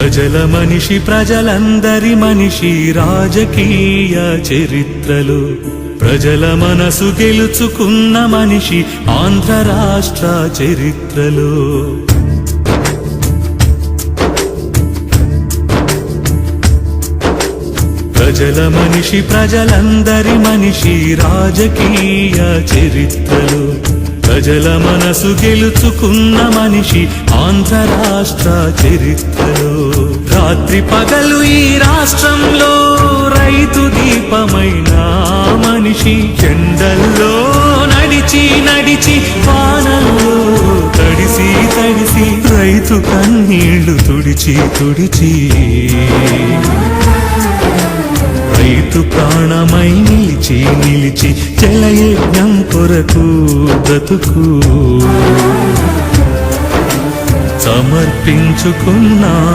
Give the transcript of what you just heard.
ప్రజల మనిషి ప్రజలందరి మనిషి రాజకీయ చరిత్రలు ప్రజల మనసు గెలుచుకున్న మనిషి ఆంధ్ర రాష్ట్ర చరిత్రలు ప్రజల మనిషి ప్రజలందరి మనిషి రాజకీయ చరిత్రలు ప్రజల మనసు గెలుచుకున్న మనిషి ఆంధ్ర రాష్ట్ర చరిత్రలో రాత్రి పగలు ఈ రాష్ట్రంలో రైతు దీపమైన మనిషి ఎండల్లో నడిచి నడిచి వానల్లో తడిసి తడిసి రైతు కన్నీళ్లు తుడిచి తుడిచి రైతు ప్రాణమై నిలిచి నిలిచి జలయజ్ఞం కొరకు బ్రతుకు సమర్పించుకున్నా